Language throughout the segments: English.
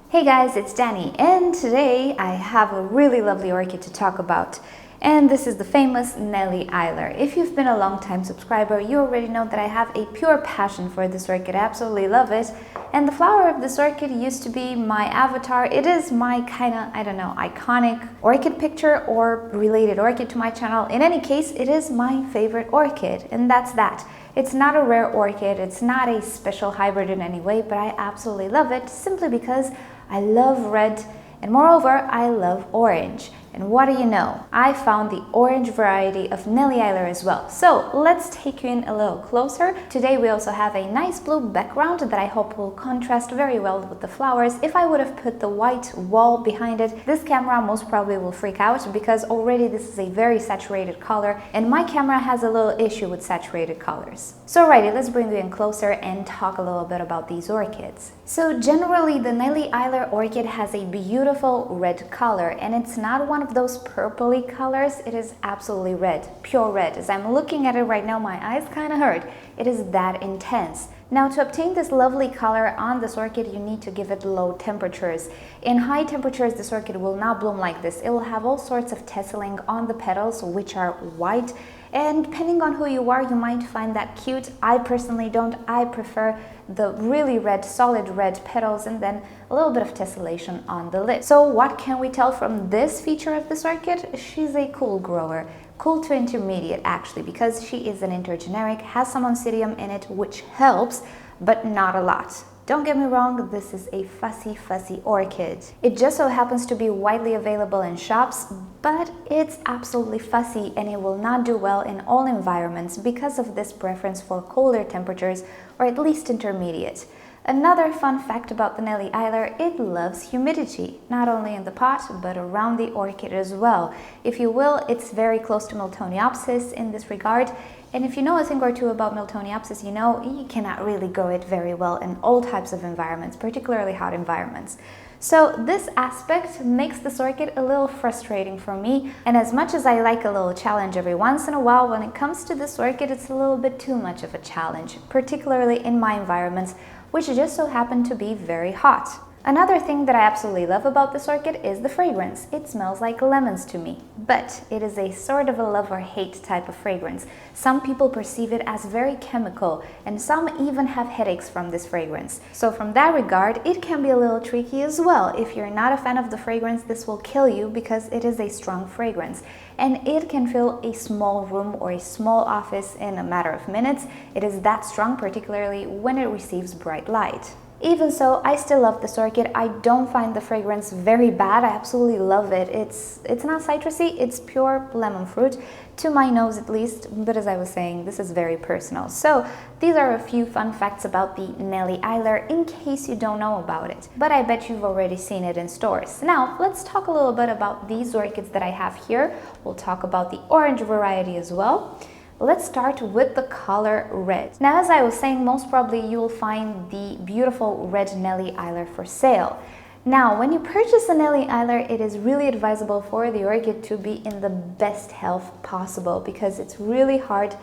Hey guys, it's Danny, and today I have a really lovely orchid to talk about. And this is the famous Nelly Isler. If you've been a long-time subscriber, you already know that I have a pure passion for this orchid. I absolutely love it. And the flower of this orchid used to be my avatar. It is my kind of, iconic orchid picture or related orchid to my channel. In any case, it is my favorite orchid, and that's that. It's not a rare orchid, it's not a special hybrid in any way, but I absolutely love it simply because I love red, and moreover, I love orange. And what do you know? I found the orange variety of Nelly Isler as well. So let's take you in a little closer. Today we also have a nice blue background that I hope will contrast very well with the flowers. If I would have put the white wall behind it, this camera most probably will freak out because already this is a very saturated color and my camera has a little issue with saturated colors. So alrighty, let's bring you in closer and talk a little bit about these orchids. So generally the Nelly Isler orchid has a beautiful red color, and it's not one of those purpley colors. It is absolutely red, pure red. As I'm looking at it right now, my eyes kind of hurt. It is that intense. Now, to obtain this lovely color on this orchid, you need to give it low temperatures. In high temperatures, this orchid will not bloom like this. It will have all sorts of tasseling on the petals, which are white. And depending on who you are, you might find that cute. I personally don't. I prefer the really red, solid red petals and then a little bit of tessellation on the lid. So what can we tell from this feature of this orchid? She's a cool grower. Cool to intermediate actually, because she is an intergeneric, has some oncidium in it, which helps, but not a lot. Don't get me wrong, this is a fussy orchid. It just so happens to be widely available in shops, but it's absolutely fussy and it will not do well in all environments because of this preference for colder temperatures, or at least intermediate. Another fun fact about the Nelly Isler, it loves humidity, not only in the pot, but around the orchid as well. If you will, it's very close to Miltoniopsis in this regard. And if you know a thing or two about Miltoniopsis, you know you cannot really grow it very well in all types of environments, particularly hot environments. So this aspect makes this orchid a little frustrating for me, and as much as I like a little challenge every once in a while, when it comes to this orchid, it's a little bit too much of a challenge, particularly in my environments, which just so happen to be very hot. Another thing that I absolutely love about this orchid is the fragrance. It smells like lemons to me, but it is a sort of a love or hate type of fragrance. Some people perceive it as very chemical, and some even have headaches from this fragrance. So from that regard, it can be a little tricky as well. If you're not a fan of the fragrance, this will kill you because it is a strong fragrance. And it can fill a small room or a small office in a matter of minutes. It is that strong, particularly when it receives bright light. Even so, I still love this orchid. I don't find the fragrance very bad. I absolutely love it. It's not citrusy, it's pure lemon fruit, to my nose at least, but as I was saying, this is very personal. So these are a few fun facts about the Nelly Isler in case you don't know about it. But I bet you've already seen it in stores. Now, let's talk a little bit about these orchids that I have here. We'll talk about the orange variety as well. Let's start with the color red. Now, as I was saying, most probably you will find the beautiful red Nelly Isler for sale. Now, when you purchase a Nelly Isler, it is really advisable for the orchid to be in the best health possible because it's really hard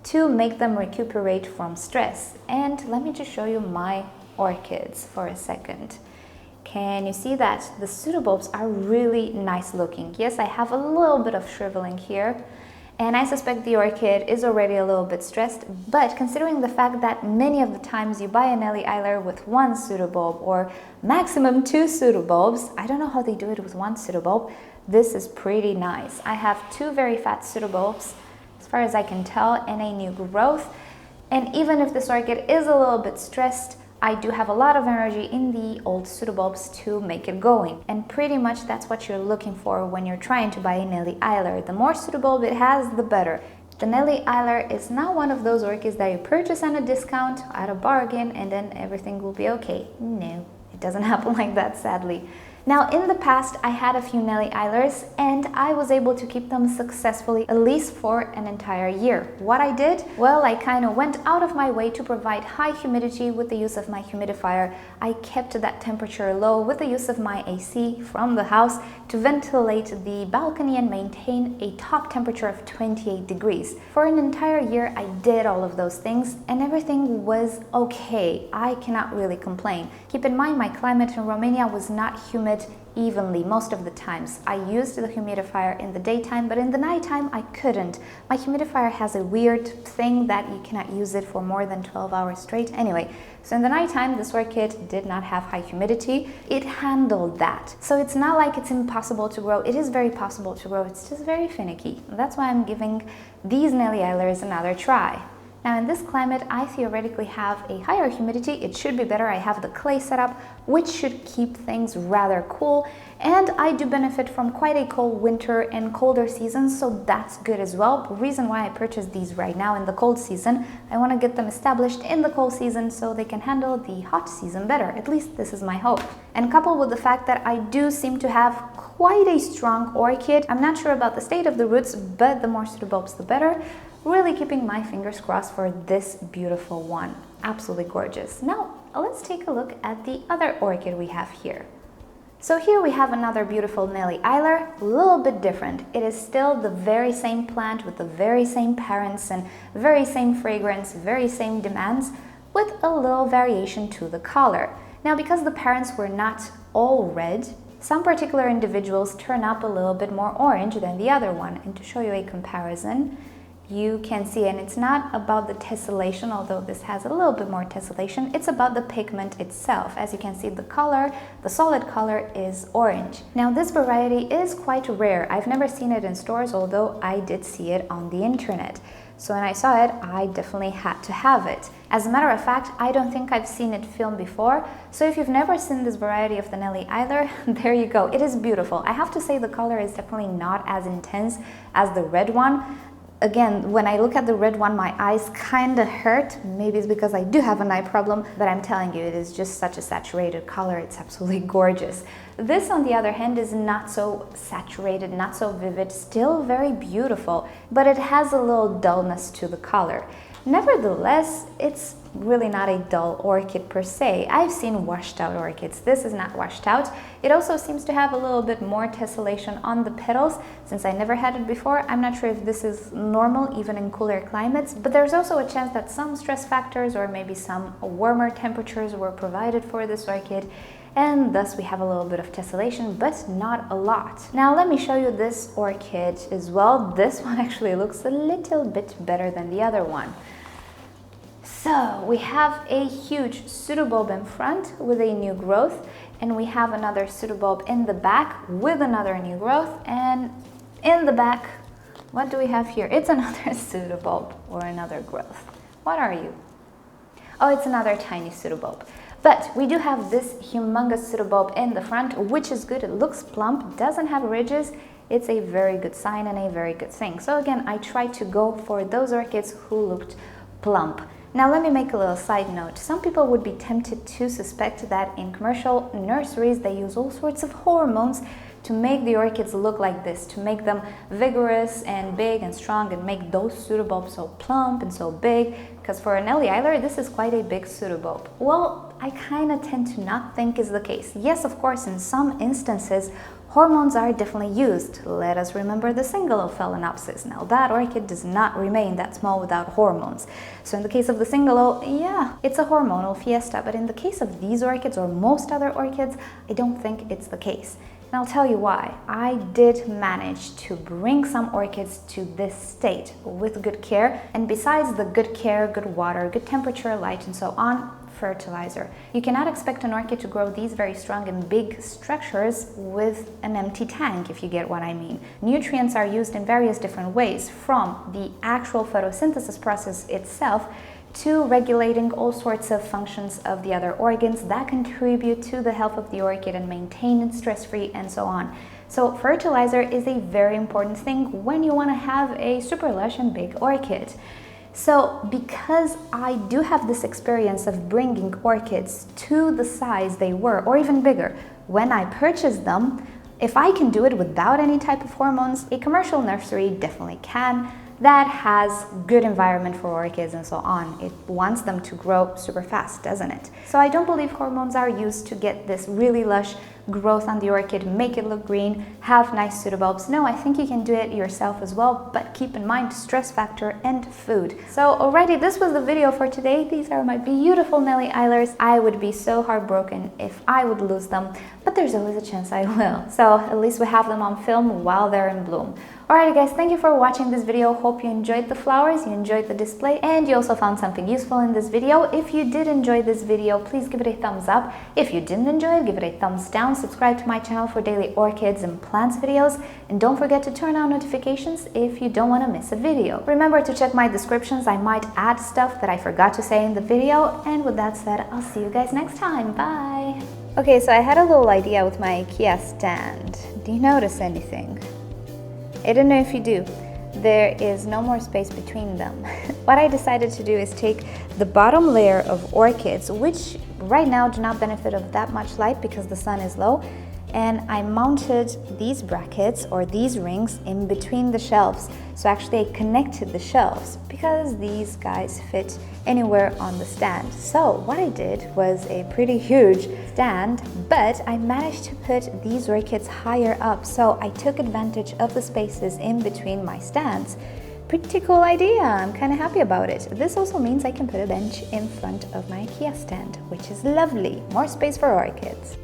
to make them recuperate from stress. And let me just show you my orchids for a second. Can you see that? The pseudobulbs are really nice looking. Yes, I have a little bit of shriveling here, and I suspect the orchid is already a little bit stressed, but considering the fact that many of the times you buy a Nelly Isler with one pseudobulb or maximum 2 pseudobulbs, I don't know how they do it with one pseudobulb, this is pretty nice. I have 2 very fat pseudobulbs, as far as I can tell, and a new growth. And even if this orchid is a little bit stressed, I do have a lot of energy in the old pseudobulbs to make it going. And pretty much that's what you're looking for when you're trying to buy a Nelly Isler. The more pseudobulb it has, the better. The Nelly Isler is not one of those orchids that you purchase at a discount, at a bargain, and then everything will be okay. No, it doesn't happen like that, sadly. Now, in the past, I had a few Nelly Islers and I was able to keep them successfully at least for an entire year. What I did? Well, I kind of went out of my way to provide high humidity with the use of my humidifier. I kept that temperature low with the use of my AC from the house to ventilate the balcony and maintain a top temperature of 28 degrees. For an entire year, I did all of those things and everything was okay. I cannot really complain. Keep in mind, my climate in Romania was not humid evenly most of the times. I used the humidifier in the daytime, but in the nighttime I couldn't. My humidifier has a weird thing that you cannot use it for more than 12 hours straight. Anyway, so in the nighttime this orchid did not have high humidity. It handled that. So it's not like it's impossible to grow. It is very possible to grow. It's just very finicky. That's why I'm giving these Nelly Islers another try. Now in this climate, I theoretically have a higher humidity. It should be better. I have the clay setup, which should keep things rather cool. And I do benefit from quite a cold winter and colder seasons, so that's good as well. The reason why I purchased these right now in the cold season, I want to get them established in the cold season so they can handle the hot season better. At least this is my hope. And coupled with the fact that I do seem to have quite a strong orchid, I'm not sure about the state of the roots, but the more pseudobulbs the better. Really keeping my fingers crossed for this beautiful one. Absolutely gorgeous. Now, let's take a look at the other orchid we have here. So here we have another beautiful Nelly Isler, a little bit different. It is still the very same plant with the very same parents and very same fragrance, very same demands, with a little variation to the color. Now, because the parents were not all red, some particular individuals turn up a little bit more orange than the other one. And to show you a comparison, you can see, and it's not about the tessellation, although this has a little bit more tessellation, it's about the pigment itself. As you can see, the color, the solid color is orange. Now this variety is quite rare. I've never seen it in stores, although I did see it on the internet. So when I saw it, I definitely had to have it. As a matter of fact, I don't think I've seen it filmed before. So if you've never seen this variety of the Nelly Isler, there you go. It is beautiful. I have to say the color is definitely not as intense as the red one. Again, when I look at the red one, my eyes kind of hurt. Maybe it's because I do have an eye problem, but I'm telling you, it is just such a saturated color. It's absolutely gorgeous. This, on the other hand, is not so saturated, not so vivid, still very beautiful, but it has a little dullness to the color. Nevertheless, it's really not a dull orchid per se. I've seen washed out orchids. This is not washed out. It also seems to have a little bit more tessellation on the petals. Since I never had it before, I'm not sure if this is normal even in cooler climates, but there's also a chance that some stress factors or maybe some warmer temperatures were provided for this orchid, and thus we have a little bit of tessellation, but not a lot. Now let me show you this orchid as well. This one actually looks a little bit better than the other one. So we have a huge pseudobulb in front with a new growth, and we have another pseudobulb in the back with another new growth, and in the back, what do we have here? It's another pseudobulb or another growth. What are you? Oh, it's another tiny pseudobulb. But we do have this humongous pseudobulb in the front, which is good. It looks plump, doesn't have ridges. It's a very good sign and a very good thing. So again, I tried to go for those orchids who looked plump. Now let me make a little side note. Some people would be tempted to suspect that in commercial nurseries they use all sorts of hormones to make the orchids look like this, to make them vigorous and big and strong and make those pseudobulbs so plump and so big. Because for a Nelly Isler, this is quite a big pseudobulb. Well, I kind of tend to not think is the case. Yes, of course, in some instances, hormones are definitely used. Let us remember the Phalaenopsis. Now that orchid does not remain that small without hormones. So in the case of the Singolo, yeah, it's a hormonal fiesta. But in the case of these orchids or most other orchids, I don't think it's the case. And I'll tell you why. I did manage to bring some orchids to this state with good care. And besides the good care, good water, good temperature, light, and so on, fertilizer. You cannot expect an orchid to grow these very strong and big structures with an empty tank, if you get what I mean. Nutrients are used in various different ways, from the actual photosynthesis process itself to regulating all sorts of functions of the other organs that contribute to the health of the orchid and maintain it stress-free and so on. So fertilizer is a very important thing when you want to have a super lush and big orchid. So because I do have this experience of bringing orchids to the size they were, or even bigger, when I purchased them, if I can do it without any type of hormones, a commercial nursery definitely can. That has good environment for orchids and so on. It wants them to grow super fast, doesn't it? So I don't believe hormones are used to get this really lush growth on the orchid, make it look green, have nice pseudobulbs. No, I think you can do it yourself as well, but keep in mind stress factor and food. So alrighty, this was the video for today. These are my beautiful Nelly Islers. I would be so heartbroken if I would lose them, but there's always a chance I will. So at least we have them on film while they're in bloom. Alrighty guys, thank you for watching this video. Hope you enjoyed the flowers, you enjoyed the display, and you also found something useful in this video. If you did enjoy this video, please give it a thumbs up. If you didn't enjoy it, give it a thumbs down. Subscribe to my channel for daily orchids and plants videos, and don't forget to turn on notifications if you don't want to miss a video. Remember to check my descriptions, I might add stuff that I forgot to say in the video, and with that said, I'll see you guys next time. Bye! Okay, so I had a little idea with my IKEA stand. Do you notice anything? I don't know if you do. There is no more space between them. What I decided to do is take the bottom layer of orchids, which right now do not benefit of that much light because the sun is low, and I mounted these brackets or these rings in between the shelves. So actually I connected the shelves because these guys fit anywhere on the stand. So what I did was a pretty huge stand, but I managed to put these orchids higher up. So I took advantage of the spaces in between my stands. Pretty cool idea. I'm kind of happy about it. This also means I can put a bench in front of my IKEA stand, which is lovely. More space for orchids.